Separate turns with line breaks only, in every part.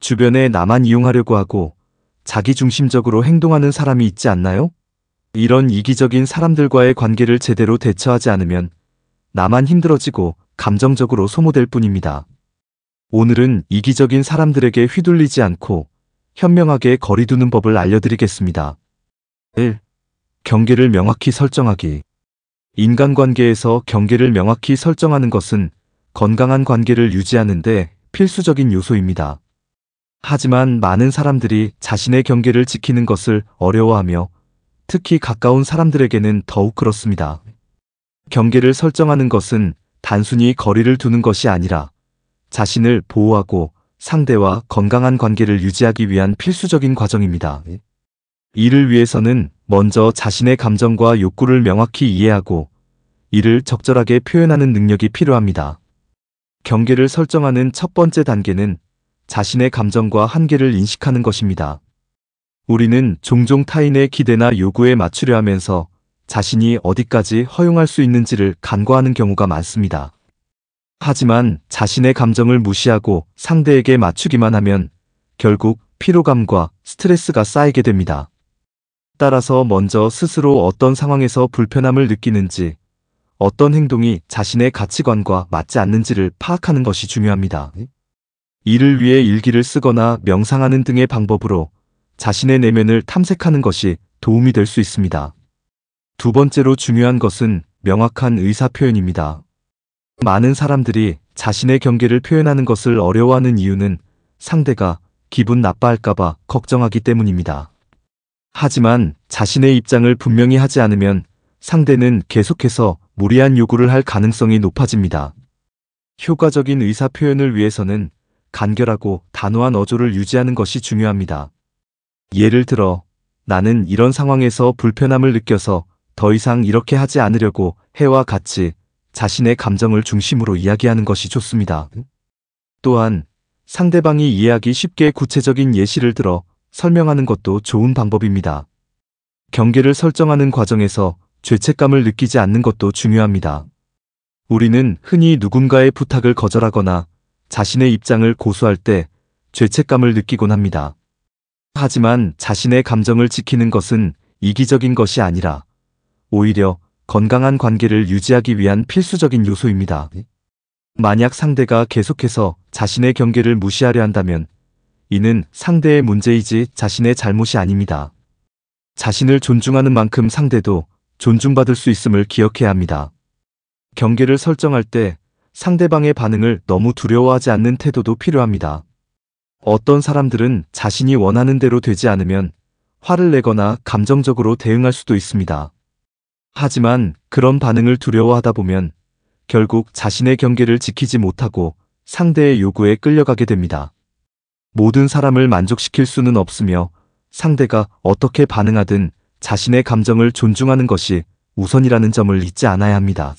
주변에 나만 이용하려고 하고 자기중심적으로 행동하는 사람이 있지 않나요? 이런 이기적인 사람들과의 관계를 제대로 대처하지 않으면 나만 힘들어지고 감정적으로 소모될 뿐입니다. 오늘은 이기적인 사람들에게 휘둘리지 않고 현명하게 거리두는 법을 알려드리겠습니다. 1. 경계를 명확히 설정하기. 인간관계에서 경계를 명확히 설정하는 것은 건강한 관계를 유지하는 데 필수적인 요소입니다. 하지만 많은 사람들이 자신의 경계를 지키는 것을 어려워하며 특히 가까운 사람들에게는 더욱 그렇습니다. 경계를 설정하는 것은 단순히 거리를 두는 것이 아니라 자신을 보호하고 상대와 건강한 관계를 유지하기 위한 필수적인 과정입니다. 이를 위해서는 먼저 자신의 감정과 욕구를 명확히 이해하고 이를 적절하게 표현하는 능력이 필요합니다. 경계를 설정하는 첫 번째 단계는 자신의 감정과 한계를 인식하는 것입니다. 우리는 종종 타인의 기대나 요구에 맞추려 하면서 자신이 어디까지 허용할 수 있는지를 간과하는 경우가 많습니다. 하지만 자신의 감정을 무시하고 상대에게 맞추기만 하면 결국 피로감과 스트레스가 쌓이게 됩니다. 따라서 먼저 스스로 어떤 상황에서 불편함을 느끼는지, 어떤 행동이 자신의 가치관과 맞지 않는지를 파악하는 것이 중요합니다. 이를 위해 일기를 쓰거나 명상하는 등의 방법으로 자신의 내면을 탐색하는 것이 도움이 될 수 있습니다. 두 번째로 중요한 것은 명확한 의사표현입니다. 많은 사람들이 자신의 경계를 표현하는 것을 어려워하는 이유는 상대가 기분 나빠할까봐 걱정하기 때문입니다. 하지만 자신의 입장을 분명히 하지 않으면 상대는 계속해서 무리한 요구를 할 가능성이 높아집니다. 효과적인 의사표현을 위해서는 간결하고 단호한 어조를 유지하는 것이 중요합니다. 예를 들어, 나는 이런 상황에서 불편함을 느껴서 더 이상 이렇게 하지 않으려고 해와 같이 자신의 감정을 중심으로 이야기하는 것이 좋습니다. 또한 상대방이 이해하기 쉽게 구체적인 예시를 들어 설명하는 것도 좋은 방법입니다. 경계를 설정하는 과정에서 죄책감을 느끼지 않는 것도 중요합니다. 우리는 흔히 누군가의 부탁을 거절하거나 자신의 입장을 고수할 때 죄책감을 느끼곤 합니다. 하지만 자신의 감정을 지키는 것은 이기적인 것이 아니라 오히려 건강한 관계를 유지하기 위한 필수적인 요소입니다. 만약 상대가 계속해서 자신의 경계를 무시하려 한다면 이는 상대의 문제이지 자신의 잘못이 아닙니다. 자신을 존중하는 만큼 상대도 존중받을 수 있음을 기억해야 합니다. 경계를 설정할 때 상대방의 반응을 너무 두려워하지 않는 태도도 필요합니다. 어떤 사람들은 자신이 원하는 대로 되지 않으면 화를 내거나 감정적으로 대응할 수도 있습니다. 하지만 그런 반응을 두려워하다 보면 결국 자신의 경계를 지키지 못하고 상대의 요구에 끌려가게 됩니다. 모든 사람을 만족시킬 수는 없으며 상대가 어떻게 반응하든 자신의 감정을 존중하는 것이 우선이라는 점을 잊지 않아야 합니다.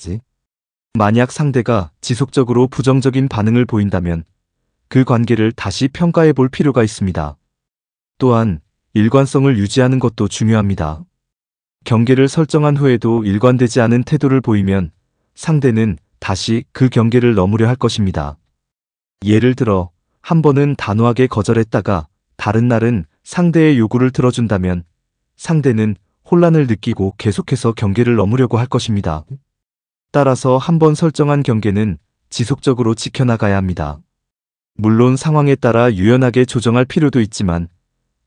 만약 상대가 지속적으로 부정적인 반응을 보인다면 그 관계를 다시 평가해 볼 필요가 있습니다. 또한 일관성을 유지하는 것도 중요합니다. 경계를 설정한 후에도 일관되지 않은 태도를 보이면 상대는 다시 그 경계를 넘으려 할 것입니다. 예를 들어 한 번은 단호하게 거절했다가 다른 날은 상대의 요구를 들어준다면 상대는 혼란을 느끼고 계속해서 경계를 넘으려고 할 것입니다. 따라서 한 번 설정한 경계는 지속적으로 지켜나가야 합니다. 물론 상황에 따라 유연하게 조정할 필요도 있지만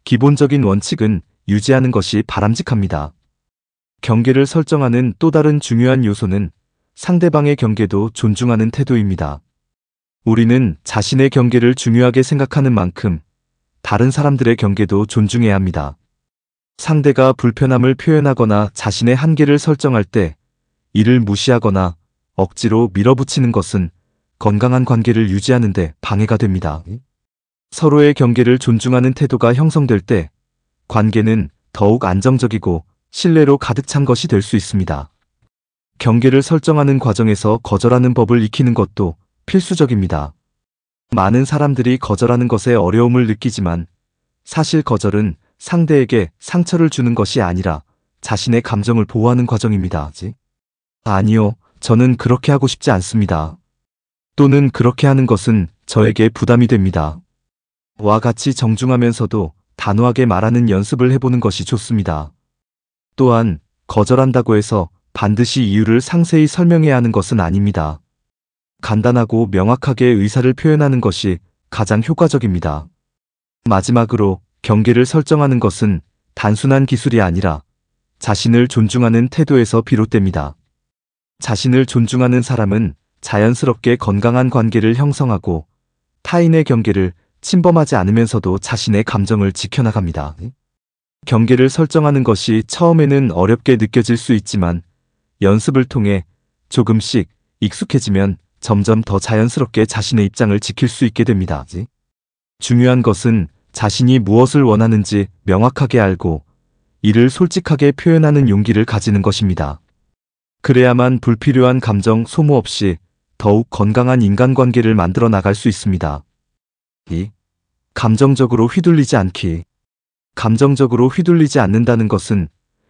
기본적인 원칙은 유지하는 것이 바람직합니다. 경계를 설정하는 또 다른 중요한 요소는 상대방의 경계도 존중하는 태도입니다. 우리는 자신의 경계를 중요하게 생각하는 만큼 다른 사람들의 경계도 존중해야 합니다. 상대가 불편함을 표현하거나 자신의 한계를 설정할 때 이를 무시하거나 억지로 밀어붙이는 것은 건강한 관계를 유지하는 데 방해가 됩니다. 서로의 경계를 존중하는 태도가 형성될 때 관계는 더욱 안정적이고 신뢰로 가득 찬 것이 될 수 있습니다. 경계를 설정하는 과정에서 거절하는 법을 익히는 것도 필수적입니다. 많은 사람들이 거절하는 것에 어려움을 느끼지만 사실 거절은 상대에게 상처를 주는 것이 아니라 자신의 감정을 보호하는 과정입니다. 아니요, 저는 그렇게 하고 싶지 않습니다. 또는 그렇게 하는 것은 저에게 부담이 됩니다. 와 같이 정중하면서도 단호하게 말하는 연습을 해보는 것이 좋습니다. 또한 거절한다고 해서 반드시 이유를 상세히 설명해야 하는 것은 아닙니다. 간단하고 명확하게 의사를 표현하는 것이 가장 효과적입니다. 마지막으로 경계를 설정하는 것은 단순한 기술이 아니라 자신을 존중하는 태도에서 비롯됩니다. 자신을 존중하는 사람은 자연스럽게 건강한 관계를 형성하고 타인의 경계를 침범하지 않으면서도 자신의 감정을 지켜나갑니다. 경계를 설정하는 것이 처음에는 어렵게 느껴질 수 있지만 연습을 통해 조금씩 익숙해지면 점점 더 자연스럽게 자신의 입장을 지킬 수 있게 됩니다. 중요한 것은 자신이 무엇을 원하는지 명확하게 알고 이를 솔직하게 표현하는 용기를 가지는 것입니다. 그래야만 불필요한 감정 소모 없이 더욱 건강한 인간관계를 만들어 나갈 수 있습니다. 2. 감정적으로 휘둘리지 않기. 감정적으로 휘둘리지 않는다는 것은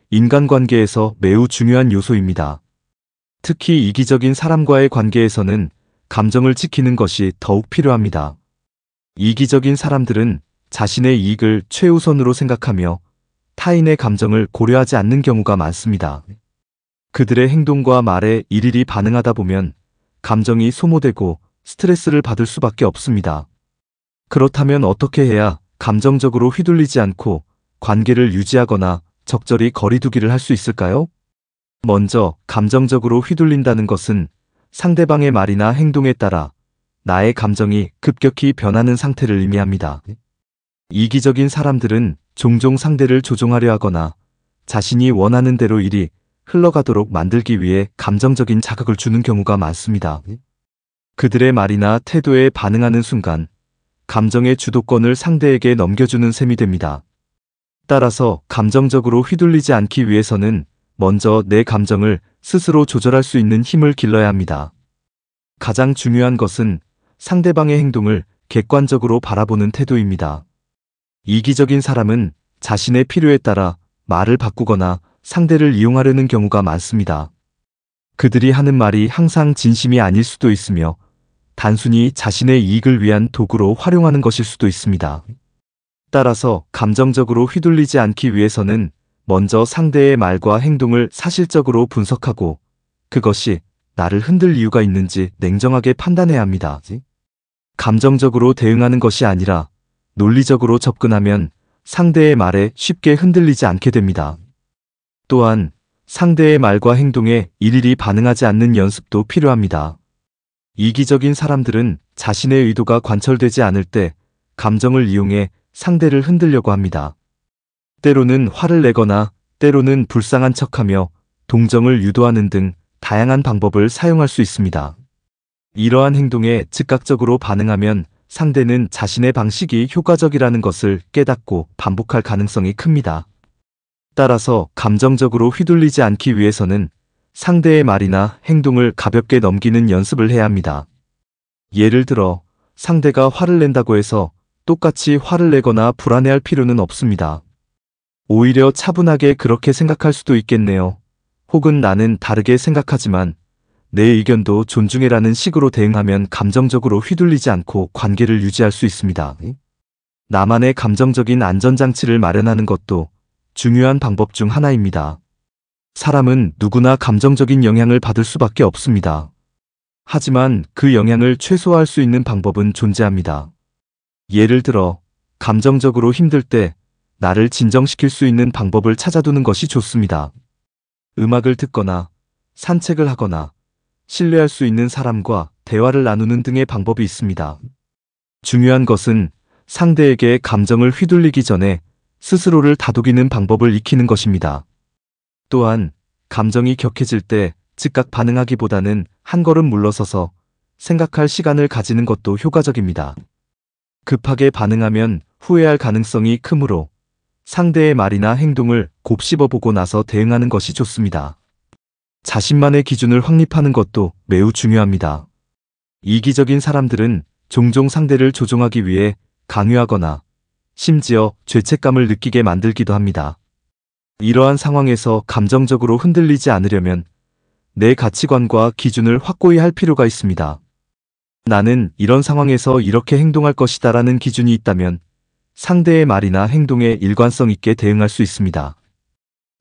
인간관계에서 매우 중요한 요소입니다. 특히 이기적인 사람과의 관계에서는 감정을 지키는 것이 더욱 필요합니다. 이기적인 사람들은 자신의 이익을 최우선으로 생각하며 타인의 감정을 고려하지 않는 경우가 많습니다. 그들의 행동과 말에 일일이 반응하다 보면 감정이 소모되고 스트레스를 받을 수밖에 없습니다. 그렇다면 어떻게 해야 감정적으로 휘둘리지 않고 관계를 유지하거나 적절히 거리두기를 할 수 있을까요? 먼저 감정적으로 휘둘린다는 것은 상대방의 말이나 행동에 따라 나의 감정이 급격히 변하는 상태를 의미합니다. 이기적인 사람들은 종종 상대를 조종하려 하거나 자신이 원하는 대로 일이 흘러가도록 만들기 위해 감정적인 자극을 주는 경우가 많습니다. 그들의 말이나 태도에 반응하는 순간 감정의 주도권을 상대에게 넘겨주는 셈이 됩니다. 따라서 감정적으로 휘둘리지 않기 위해서는 먼저 내 감정을 스스로 조절할 수 있는 힘을 길러야 합니다. 가장 중요한 것은 상대방의 행동을 객관적으로 바라보는 태도입니다. 이기적인 사람은 자신의 필요에 따라 말을 바꾸거나 상대를 이용하려는 경우가 많습니다. 그들이 하는 말이 항상 진심이 아닐 수도 있으며 단순히 자신의 이익을 위한 도구로 활용하는 것일 수도 있습니다. 따라서 감정적으로 휘둘리지 않기 위해서는 먼저 상대의 말과 행동을 사실적으로 분석하고 그것이 나를 흔들 이유가 있는지 냉정하게 판단해야 합니다. 감정적으로 대응하는 것이 아니라 논리적으로 접근하면 상대의 말에 쉽게 흔들리지 않게 됩니다. 또한 상대의 말과 행동에 일일이 반응하지 않는 연습도 필요합니다. 이기적인 사람들은 자신의 의도가 관철되지 않을 때 감정을 이용해 상대를 흔들려고 합니다. 때로는 화를 내거나 때로는 불쌍한 척하며 동정을 유도하는 등 다양한 방법을 사용할 수 있습니다. 이러한 행동에 즉각적으로 반응하면 상대는 자신의 방식이 효과적이라는 것을 깨닫고 반복할 가능성이 큽니다. 따라서 감정적으로 휘둘리지 않기 위해서는 상대의 말이나 행동을 가볍게 넘기는 연습을 해야 합니다. 예를 들어 상대가 화를 낸다고 해서 똑같이 화를 내거나 불안해할 필요는 없습니다. 오히려 차분하게 그렇게 생각할 수도 있겠네요. 혹은 나는 다르게 생각하지만 내 의견도 존중해라는 식으로 대응하면 감정적으로 휘둘리지 않고 관계를 유지할 수 있습니다. 나만의 감정적인 안전장치를 마련하는 것도 중요한 방법 중 하나입니다. 사람은 누구나 감정적인 영향을 받을 수밖에 없습니다. 하지만 그 영향을 최소화할 수 있는 방법은 존재합니다. 예를 들어 감정적으로 힘들 때 나를 진정시킬 수 있는 방법을 찾아두는 것이 좋습니다. 음악을 듣거나 산책을 하거나 신뢰할 수 있는 사람과 대화를 나누는 등의 방법이 있습니다. 중요한 것은 상대에게 감정을 휘둘리기 전에 스스로를 다독이는 방법을 익히는 것입니다. 또한 감정이 격해질 때 즉각 반응하기보다는 한 걸음 물러서서 생각할 시간을 가지는 것도 효과적입니다. 급하게 반응하면 후회할 가능성이 크므로 상대의 말이나 행동을 곱씹어보고 나서 대응하는 것이 좋습니다. 자신만의 기준을 확립하는 것도 매우 중요합니다. 이기적인 사람들은 종종 상대를 조종하기 위해 강요하거나 심지어 죄책감을 느끼게 만들기도 합니다. 이러한 상황에서 감정적으로 흔들리지 않으려면 내 가치관과 기준을 확고히 할 필요가 있습니다. 나는 이런 상황에서 이렇게 행동할 것이다라는 기준이 있다면 상대의 말이나 행동에 일관성 있게 대응할 수 있습니다.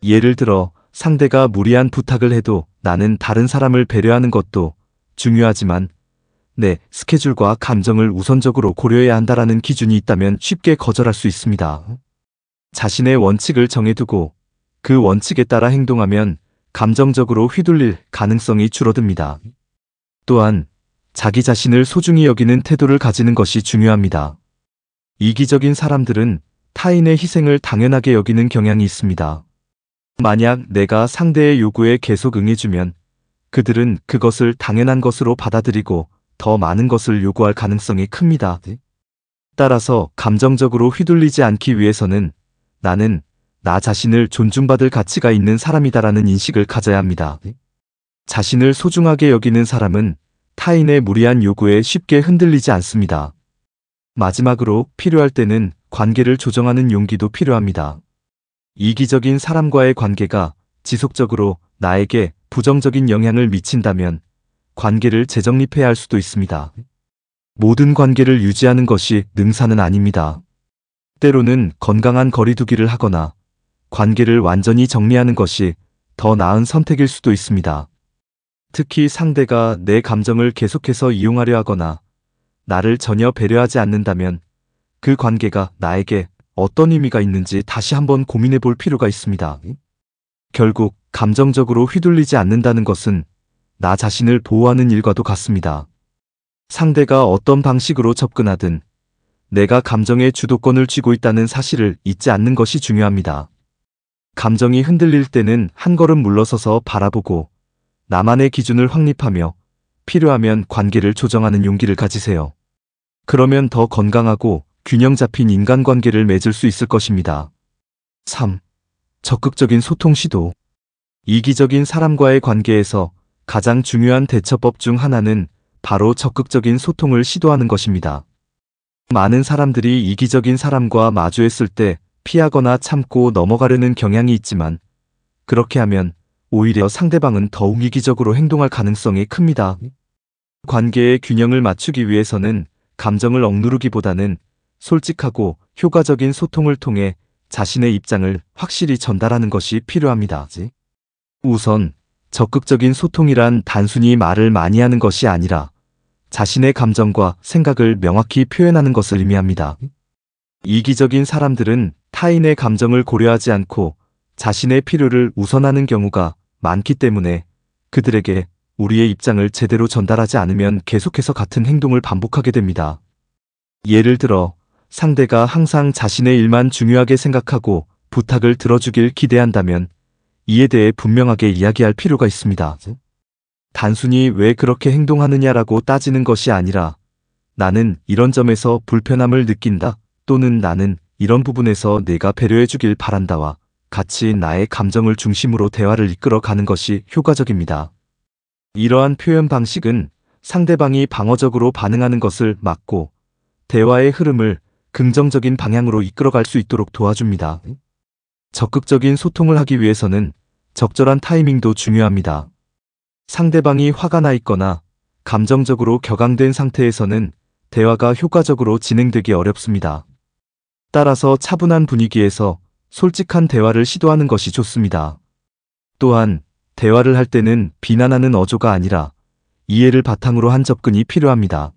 예를 들어 상대가 무리한 부탁을 해도 나는 다른 사람을 배려하는 것도 중요하지만 내 스케줄과 감정을 우선적으로 고려해야 한다라는 기준이 있다면 쉽게 거절할 수 있습니다. 자신의 원칙을 정해두고 그 원칙에 따라 행동하면 감정적으로 휘둘릴 가능성이 줄어듭니다. 또한 자기 자신을 소중히 여기는 태도를 가지는 것이 중요합니다. 이기적인 사람들은 타인의 희생을 당연하게 여기는 경향이 있습니다. 만약 내가 상대의 요구에 계속 응해주면 그들은 그것을 당연한 것으로 받아들이고 더 많은 것을 요구할 가능성이 큽니다. 따라서 감정적으로 휘둘리지 않기 위해서는 나는 나 자신을 존중받을 가치가 있는 사람이다라는 인식을 가져야 합니다. 자신을 소중하게 여기는 사람은 타인의 무리한 요구에 쉽게 흔들리지 않습니다. 마지막으로 필요할 때는 관계를 조정하는 용기도 필요합니다. 이기적인 사람과의 관계가 지속적으로 나에게 부정적인 영향을 미친다면 관계를 재정립해야 할 수도 있습니다. 모든 관계를 유지하는 것이 능사는 아닙니다. 때로는 건강한 거리두기를 하거나 관계를 완전히 정리하는 것이 더 나은 선택일 수도 있습니다. 특히 상대가 내 감정을 계속해서 이용하려 하거나 나를 전혀 배려하지 않는다면 그 관계가 나에게 어떤 의미가 있는지 다시 한번 고민해 볼 필요가 있습니다. 결국 감정적으로 휘둘리지 않는다는 것은 나 자신을 보호하는 일과도 같습니다. 상대가 어떤 방식으로 접근하든 내가 감정의 주도권을 쥐고 있다는 사실을 잊지 않는 것이 중요합니다. 감정이 흔들릴 때는 한 걸음 물러서서 바라보고 나만의 기준을 확립하며 필요하면 관계를 조정하는 용기를 가지세요. 그러면 더 건강하고 균형 잡힌 인간관계를 맺을 수 있을 것입니다. 3. 적극적인 소통 시도. 이기적인 사람과의 관계에서 가장 중요한 대처법 중 하나는 바로 적극적인 소통을 시도하는 것입니다. 많은 사람들이 이기적인 사람과 마주했을 때 피하거나 참고 넘어가려는 경향이 있지만 그렇게 하면 오히려 상대방은 더욱 이기적으로 행동할 가능성이 큽니다. 관계의 균형을 맞추기 위해서는 감정을 억누르기보다는 솔직하고 효과적인 소통을 통해 자신의 입장을 확실히 전달하는 것이 필요합니다. 우선 적극적인 소통이란 단순히 말을 많이 하는 것이 아니라 자신의 감정과 생각을 명확히 표현하는 것을 의미합니다. 이기적인 사람들은 타인의 감정을 고려하지 않고 자신의 필요를 우선하는 경우가 많기 때문에 그들에게 우리의 입장을 제대로 전달하지 않으면 계속해서 같은 행동을 반복하게 됩니다. 예를 들어 상대가 항상 자신의 일만 중요하게 생각하고 부탁을 들어주길 기대한다면 이에 대해 분명하게 이야기할 필요가 있습니다. 단순히 왜 그렇게 행동하느냐라고 따지는 것이 아니라 나는 이런 점에서 불편함을 느낀다 또는 나는 이런 부분에서 내가 배려해 주길 바란다와 같이 나의 감정을 중심으로 대화를 이끌어 가는 것이 효과적입니다. 이러한 표현 방식은 상대방이 방어적으로 반응하는 것을 막고 대화의 흐름을 긍정적인 방향으로 이끌어갈 수 있도록 도와줍니다. 적극적인 소통을 하기 위해서는 적절한 타이밍도 중요합니다. 상대방이 화가 나 있거나 감정적으로 격앙된 상태에서는 대화가 효과적으로 진행되기 어렵습니다. 따라서 차분한 분위기에서 솔직한 대화를 시도하는 것이 좋습니다. 또한 대화를 할 때는 비난하는 어조가 아니라 이해를 바탕으로 한 접근이 필요합니다.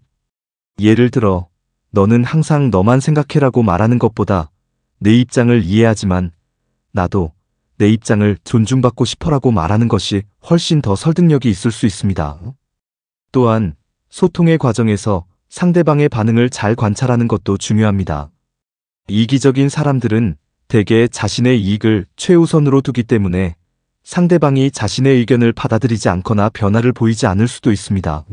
예를 들어 너는 항상 너만 생각해라고 말하는 것보다 내 입장을 이해하지만 나도 내 입장을 존중받고 싶어라고 말하는 것이 훨씬 더 설득력이 있을 수 있습니다. 또한 소통의 과정에서 상대방의 반응을 잘 관찰하는 것도 중요합니다. 이기적인 사람들은 대개 자신의 이익을 최우선으로 두기 때문에 상대방이 자신의 의견을 받아들이지 않거나 변화를 보이지 않을 수도 있습니다.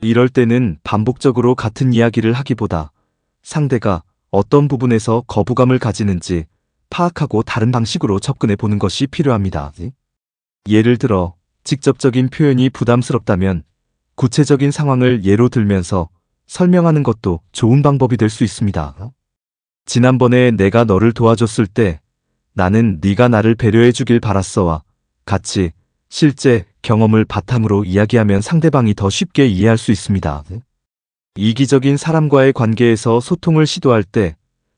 이럴 때는 반복적으로 같은 이야기를 하기보다 상대가 어떤 부분에서 거부감을 가지는지 파악하고 다른 방식으로 접근해 보는 것이 필요합니다. 예를 들어 직접적인 표현이 부담스럽다면 구체적인 상황을 예로 들면서 설명하는 것도 좋은 방법이 될 수 있습니다. 지난번에 내가 너를 도와줬을 때 나는 네가 나를 배려해 주길 바랐어와 같이 실제 경험을 바탕으로 이야기하면 상대방이 더 쉽게 이해할 수 있습니다. 이기적인 사람과의 관계에서 소통을 시도할 때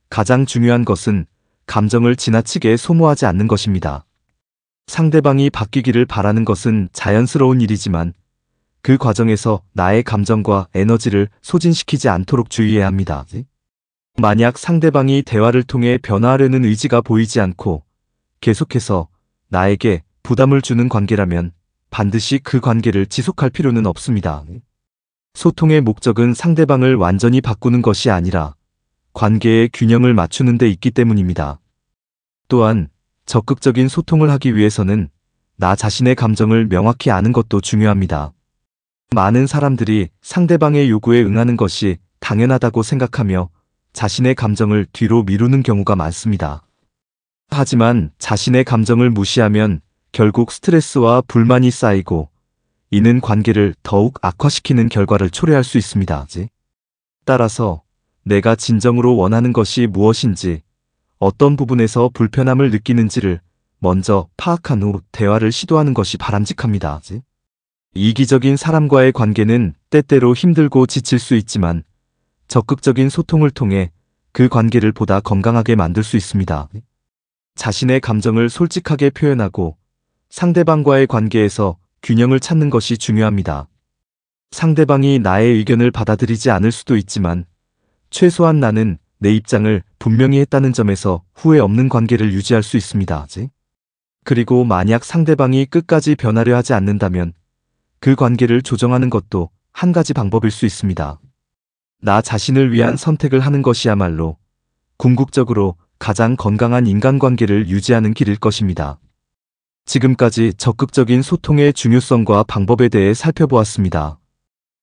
가장 중요한 것은 감정을 지나치게 소모하지 않는 것입니다. 상대방이 바뀌기를 바라는 것은 자연스러운 일이지만 그 과정에서 나의 감정과 에너지를 소진시키지 않도록 주의해야 합니다. 만약 상대방이 대화를 통해 변화하려는 의지가 보이지 않고 계속해서 나에게 부담을 주는 관계라면 반드시 그 관계를 지속할 필요는 없습니다. 소통의 목적은 상대방을 완전히 바꾸는 것이 아니라 관계의 균형을 맞추는 데 있기 때문입니다. 또한 적극적인 소통을 하기 위해서는 나 자신의 감정을 명확히 아는 것도 중요합니다. 많은 사람들이 상대방의 요구에 응하는 것이 당연하다고 생각하며 자신의 감정을 뒤로 미루는 경우가 많습니다. 하지만 자신의 감정을 무시하면 결국 스트레스와 불만이 쌓이고 이는 관계를 더욱 악화시키는 결과를 초래할 수 있습니다. 따라서 내가 진정으로 원하는 것이 무엇인지, 어떤 부분에서 불편함을 느끼는지를 먼저 파악한 후 대화를 시도하는 것이 바람직합니다. 이기적인 사람과의 관계는 때때로 힘들고 지칠 수 있지만 적극적인 소통을 통해 그 관계를 보다 건강하게 만들 수 있습니다. 자신의 감정을 솔직하게 표현하고 상대방과의 관계에서 균형을 찾는 것이 중요합니다. 상대방이 나의 의견을 받아들이지 않을 수도 있지만 최소한 나는 내 입장을 분명히 했다는 점에서 후회 없는 관계를 유지할 수 있습니다. 그리고 만약 상대방이 끝까지 변하려 하지 않는다면 그 관계를 조정하는 것도 한 가지 방법일 수 있습니다. 나 자신을 위한 선택을 하는 것이야말로 궁극적으로 가장 건강한 인간관계를 유지하는 길일 것입니다. 지금까지 적극적인 소통의 중요성과 방법에 대해 살펴보았습니다.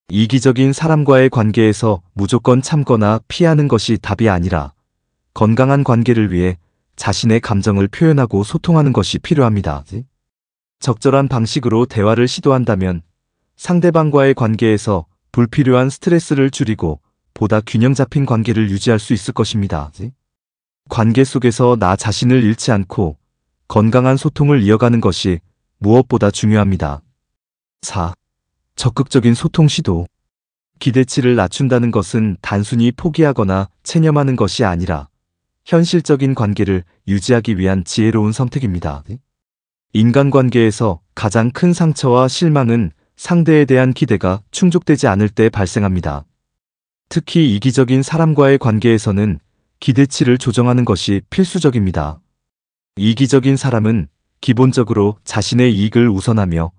이기적인 사람과의 관계에서 무조건 참거나 피하는 것이 답이 아니라 건강한 관계를 위해 자신의 감정을 표현하고 소통하는 것이 필요합니다. 적절한 방식으로 대화를 시도한다면 상대방과의 관계에서 불필요한 스트레스를 줄이고 보다 균형 잡힌 관계를 유지할 수 있을 것입니다. 관계 속에서 나 자신을 잃지 않고 건강한 소통을 이어가는 것이 무엇보다 중요합니다. 4. 적극적인 소통 시도. 기대치를 낮춘다는 것은 단순히 포기하거나 체념하는 것이 아니라 현실적인 관계를 유지하기 위한 지혜로운 선택입니다. 인간관계에서 가장 큰 상처와 실망은 상대에 대한 기대가 충족되지 않을 때 발생합니다. 특히 이기적인 사람과의 관계에서는 기대치를 조정하는 것이 필수적입니다. 이기적인 사람은 기본적으로 자신의 이익을 우선하며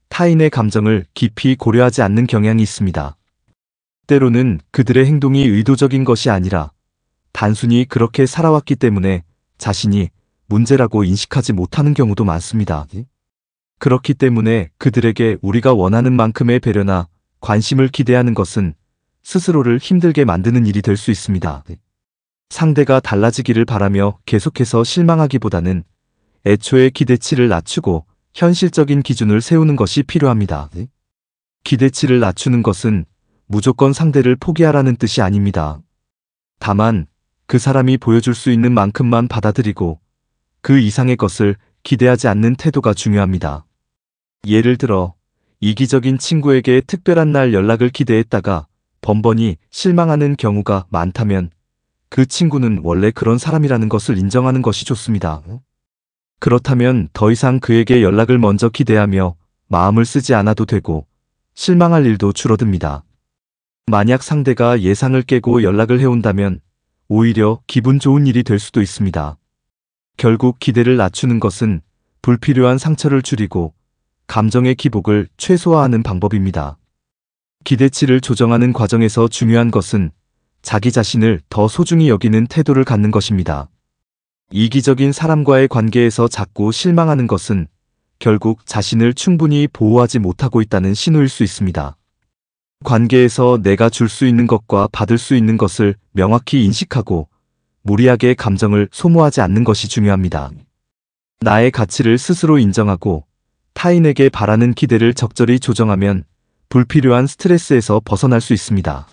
타인의 감정을 깊이 고려하지 않는 경향이 있습니다. 때로는 그들의 행동이 의도적인 것이 아니라 단순히 그렇게 살아왔기 때문에 자신이 문제라고 인식하지 못하는 경우도 많습니다. 그렇기 때문에 그들에게 우리가 원하는 만큼의 배려나 관심을 기대하는 것은 스스로를 힘들게 만드는 일이 될 수 있습니다. 상대가 달라지기를 바라며 계속해서 실망하기보다는 애초에 기대치를 낮추고 현실적인 기준을 세우는 것이 필요합니다. 기대치를 낮추는 것은 무조건 상대를 포기하라는 뜻이 아닙니다. 다만 그 사람이 보여줄 수 있는 만큼만 받아들이고 그 이상의 것을 기대하지 않는 태도가 중요합니다. 예를 들어 이기적인 친구에게 특별한 날 연락을 기대했다가 번번이 실망하는 경우가 많다면 그 친구는 원래 그런 사람이라는 것을 인정하는 것이 좋습니다. 그렇다면 더 이상 그에게 연락을 먼저 기대하며 마음을 쓰지 않아도 되고 실망할 일도 줄어듭니다. 만약 상대가 예상을 깨고 연락을 해온다면 오히려 기분 좋은 일이 될 수도 있습니다. 결국 기대를 낮추는 것은 불필요한 상처를 줄이고 감정의 기복을 최소화하는 방법입니다. 기대치를 조정하는 과정에서 중요한 것은 자기 자신을 더 소중히 여기는 태도를 갖는 것입니다. 이기적인 사람과의 관계에서 자꾸 실망하는 것은 결국 자신을 충분히 보호하지 못하고 있다는 신호일 수 있습니다. 관계에서 내가 줄 수 있는 것과 받을 수 있는 것을 명확히 인식하고 무리하게 감정을 소모하지 않는 것이 중요합니다. 나의 가치를 스스로 인정하고 타인에게 바라는 기대를 적절히 조정하면 불필요한 스트레스에서 벗어날 수 있습니다.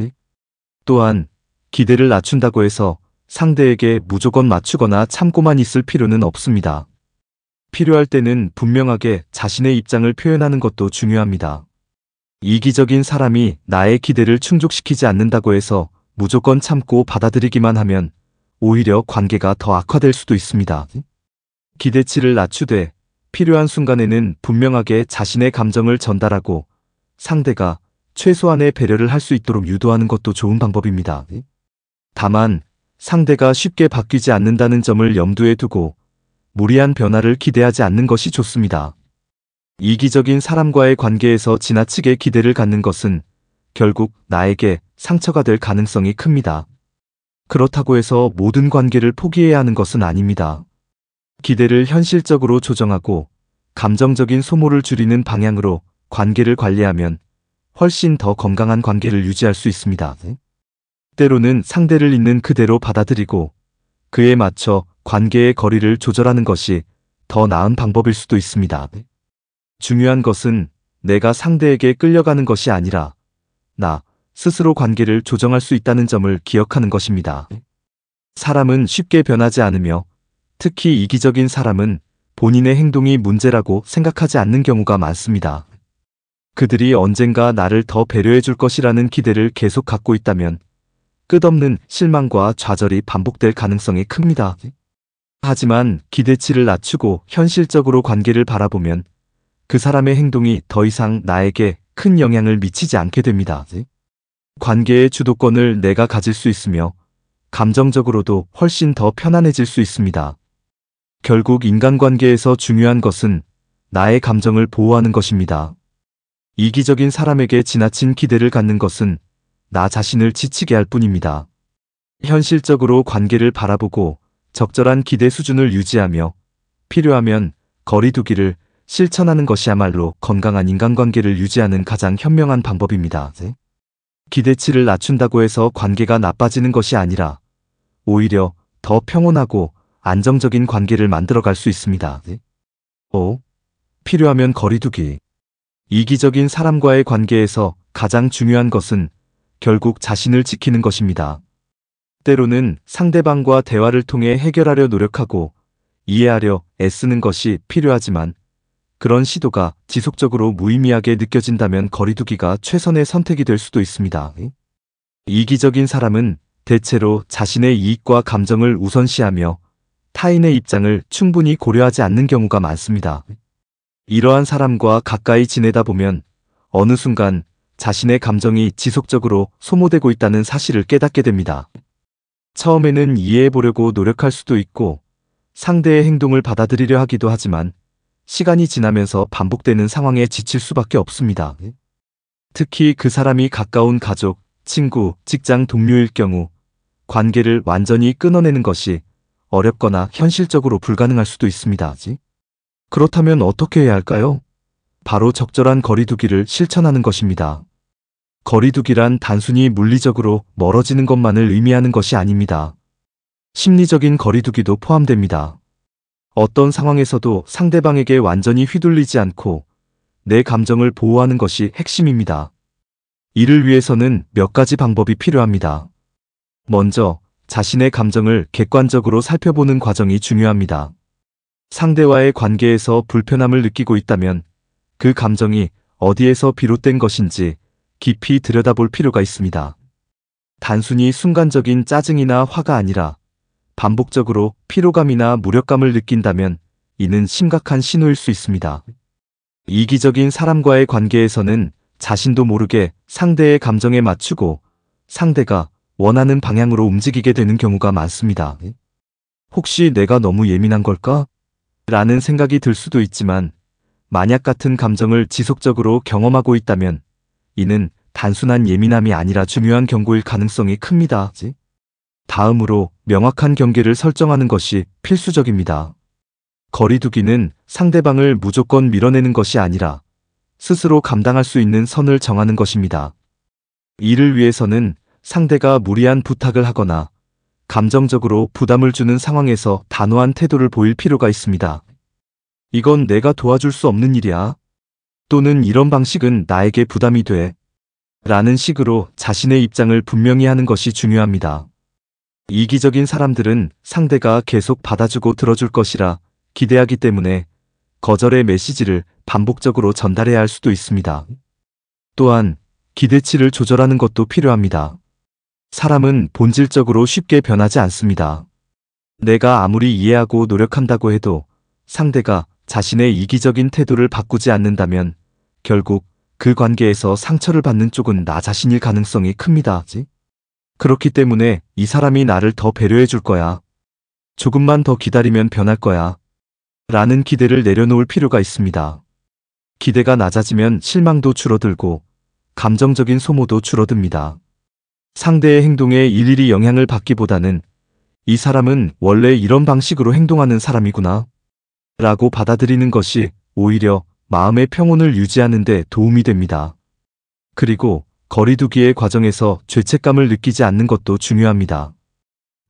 또한 기대를 낮춘다고 해서 상대에게 무조건 맞추거나 참고만 있을 필요는 없습니다. 필요할 때는 분명하게 자신의 입장을 표현하는 것도 중요합니다. 이기적인 사람이 나의 기대를 충족시키지 않는다고 해서 무조건 참고 받아들이기만 하면 오히려 관계가 더 악화될 수도 있습니다. 기대치를 낮추되 필요한 순간에는 분명하게 자신의 감정을 전달하고 상대가 최소한의 배려를 할 수 있도록 유도하는 것도 좋은 방법입니다. 다만 상대가 쉽게 바뀌지 않는다는 점을 염두에 두고 무리한 변화를 기대하지 않는 것이 좋습니다. 이기적인 사람과의 관계에서 지나치게 기대를 갖는 것은 결국 나에게 상처가 될 가능성이 큽니다. 그렇다고 해서 모든 관계를 포기해야 하는 것은 아닙니다. 기대를 현실적으로 조정하고 감정적인 소모를 줄이는 방향으로 관계를 관리하면 훨씬 더 건강한 관계를 유지할 수 있습니다. 때로는 상대를 있는 그대로 받아들이고 그에 맞춰 관계의 거리를 조절하는 것이 더 나은 방법일 수도 있습니다. 중요한 것은 내가 상대에게 끌려가는 것이 아니라 나 스스로 관계를 조정할 수 있다는 점을 기억하는 것입니다. 사람은 쉽게 변하지 않으며 특히 이기적인 사람은 본인의 행동이 문제라고 생각하지 않는 경우가 많습니다. 그들이 언젠가 나를 더 배려해 줄 것이라는 기대를 계속 갖고 있다면 끝없는 실망과 좌절이 반복될 가능성이 큽니다. 하지만 기대치를 낮추고 현실적으로 관계를 바라보면 그 사람의 행동이 더 이상 나에게 큰 영향을 미치지 않게 됩니다. 관계의 주도권을 내가 가질 수 있으며 감정적으로도 훨씬 더 편안해질 수 있습니다. 결국 인간관계에서 중요한 것은 나의 감정을 보호하는 것입니다. 이기적인 사람에게 지나친 기대를 갖는 것은 나 자신을 지치게 할 뿐입니다. 현실적으로 관계를 바라보고 적절한 기대 수준을 유지하며 필요하면 거리두기를 실천하는 것이야말로 건강한 인간관계를 유지하는 가장 현명한 방법입니다. 기대치를 낮춘다고 해서 관계가 나빠지는 것이 아니라 오히려 더 평온하고 안정적인 관계를 만들어갈 수 있습니다. 5. 필요하면 거리두기. 이기적인 사람과의 관계에서 가장 중요한 것은 결국 자신을 지키는 것입니다. 때로는 상대방과 대화를 통해 해결하려 노력하고 이해하려 애쓰는 것이 필요하지만 그런 시도가 지속적으로 무의미하게 느껴진다면 거리두기가 최선의 선택이 될 수도 있습니다. 이기적인 사람은 대체로 자신의 이익과 감정을 우선시하며 타인의 입장을 충분히 고려하지 않는 경우가 많습니다. 이러한 사람과 가까이 지내다 보면 어느 순간 자신의 감정이 지속적으로 소모되고 있다는 사실을 깨닫게 됩니다. 처음에는 이해해보려고 노력할 수도 있고 상대의 행동을 받아들이려 하기도 하지만 시간이 지나면서 반복되는 상황에 지칠 수밖에 없습니다. 특히 그 사람이 가까운 가족, 친구, 직장 동료일 경우 관계를 완전히 끊어내는 것이 어렵거나 현실적으로 불가능할 수도 있습니다. 그렇다면 어떻게 해야 할까요? 바로 적절한 거리두기를 실천하는 것입니다. 거리두기란 단순히 물리적으로 멀어지는 것만을 의미하는 것이 아닙니다. 심리적인 거리두기도 포함됩니다. 어떤 상황에서도 상대방에게 완전히 휘둘리지 않고 내 감정을 보호하는 것이 핵심입니다. 이를 위해서는 몇 가지 방법이 필요합니다. 먼저 자신의 감정을 객관적으로 살펴보는 과정이 중요합니다. 상대와의 관계에서 불편함을 느끼고 있다면 그 감정이 어디에서 비롯된 것인지 깊이 들여다볼 필요가 있습니다. 단순히 순간적인 짜증이나 화가 아니라 반복적으로 피로감이나 무력감을 느낀다면 이는 심각한 신호일 수 있습니다. 이기적인 사람과의 관계에서는 자신도 모르게 상대의 감정에 맞추고 상대가 원하는 방향으로 움직이게 되는 경우가 많습니다. 혹시 내가 너무 예민한 걸까? 라는 생각이 들 수도 있지만 만약 같은 감정을 지속적으로 경험하고 있다면 이는 단순한 예민함이 아니라 중요한 경고일 가능성이 큽니다. 다음으로 명확한 경계를 설정하는 것이 필수적입니다. 거리두기는 상대방을 무조건 밀어내는 것이 아니라 스스로 감당할 수 있는 선을 정하는 것입니다. 이를 위해서는 상대가 무리한 부탁을 하거나 감정적으로 부담을 주는 상황에서 단호한 태도를 보일 필요가 있습니다. 이건 내가 도와줄 수 없는 일이야. 또는 이런 방식은 나에게 부담이 돼. 라는 식으로 자신의 입장을 분명히 하는 것이 중요합니다. 이기적인 사람들은 상대가 계속 받아주고 들어줄 것이라 기대하기 때문에 거절의 메시지를 반복적으로 전달해야 할 수도 있습니다. 또한 기대치를 조절하는 것도 필요합니다. 사람은 본질적으로 쉽게 변하지 않습니다. 내가 아무리 이해하고 노력한다고 해도 상대가 자신의 이기적인 태도를 바꾸지 않는다면 결국 그 관계에서 상처를 받는 쪽은 나 자신일 가능성이 큽니다. 그렇기 때문에 이 사람이 나를 더 배려해 줄 거야. 조금만 더 기다리면 변할 거야. 라는 기대를 내려놓을 필요가 있습니다. 기대가 낮아지면 실망도 줄어들고 감정적인 소모도 줄어듭니다. 상대의 행동에 일일이 영향을 받기보다는 이 사람은 원래 이런 방식으로 행동하는 사람이구나 라고 받아들이는 것이 오히려 마음의 평온을 유지하는 데 도움이 됩니다. 그리고 거리두기의 과정에서 죄책감을 느끼지 않는 것도 중요합니다.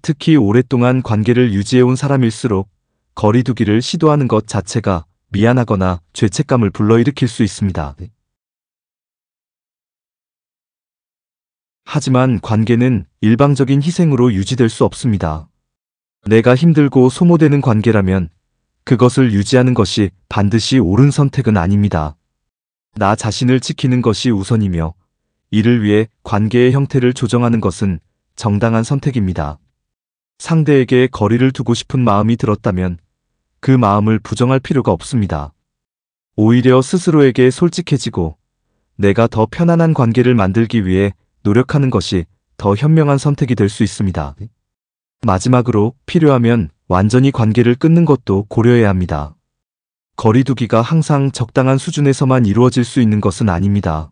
특히 오랫동안 관계를 유지해온 사람일수록 거리두기를 시도하는 것 자체가 미안하거나 죄책감을 불러일으킬 수 있습니다. 하지만 관계는 일방적인 희생으로 유지될 수 없습니다. 내가 힘들고 소모되는 관계라면 그것을 유지하는 것이 반드시 옳은 선택은 아닙니다. 나 자신을 지키는 것이 우선이며 이를 위해 관계의 형태를 조정하는 것은 정당한 선택입니다. 상대에게 거리를 두고 싶은 마음이 들었다면 그 마음을 부정할 필요가 없습니다. 오히려 스스로에게 솔직해지고 내가 더 편안한 관계를 만들기 위해 노력하는 것이 더 현명한 선택이 될 수 있습니다. 마지막으로 필요하면 완전히 관계를 끊는 것도 고려해야 합니다. 거리두기가 항상 적당한 수준에서만 이루어질 수 있는 것은 아닙니다.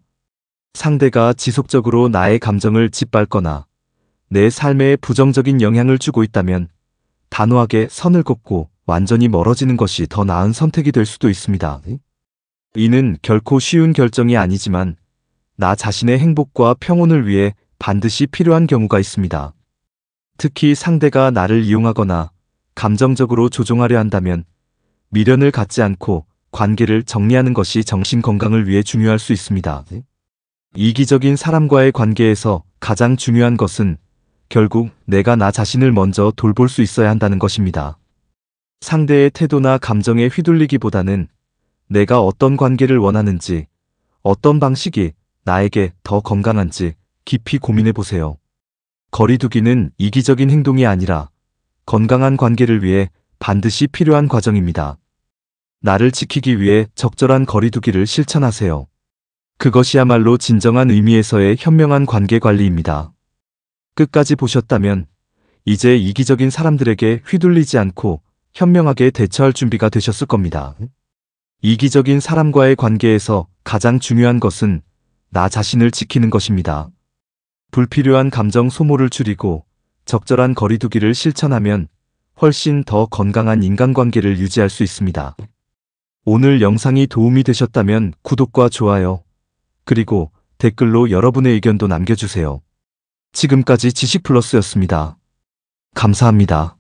상대가 지속적으로 나의 감정을 짓밟거나 내 삶에 부정적인 영향을 주고 있다면 단호하게 선을 긋고 완전히 멀어지는 것이 더 나은 선택이 될 수도 있습니다. 이는 결코 쉬운 결정이 아니지만 나 자신의 행복과 평온을 위해 반드시 필요한 경우가 있습니다. 특히 상대가 나를 이용하거나 감정적으로 조종하려 한다면 미련을 갖지 않고 관계를 정리하는 것이 정신 건강을 위해 중요할 수 있습니다. 이기적인 사람과의 관계에서 가장 중요한 것은 결국 내가 나 자신을 먼저 돌볼 수 있어야 한다는 것입니다. 상대의 태도나 감정에 휘둘리기보다는 내가 어떤 관계를 원하는지, 어떤 방식이 나에게 더 건강한지 깊이 고민해 보세요. 거리두기는 이기적인 행동이 아니라 건강한 관계를 위해 반드시 필요한 과정입니다. 나를 지키기 위해 적절한 거리두기를 실천하세요. 그것이야말로 진정한 의미에서의 현명한 관계 관리입니다. 끝까지 보셨다면 이제 이기적인 사람들에게 휘둘리지 않고 현명하게 대처할 준비가 되셨을 겁니다. 이기적인 사람과의 관계에서 가장 중요한 것은 나 자신을 지키는 것입니다. 불필요한 감정 소모를 줄이고 적절한 거리두기를 실천하면 훨씬 더 건강한 인간관계를 유지할 수 있습니다. 오늘 영상이 도움이 되셨다면 구독과 좋아요, 그리고 댓글로 여러분의 의견도 남겨주세요. 지금까지 지식플러스였습니다. 감사합니다.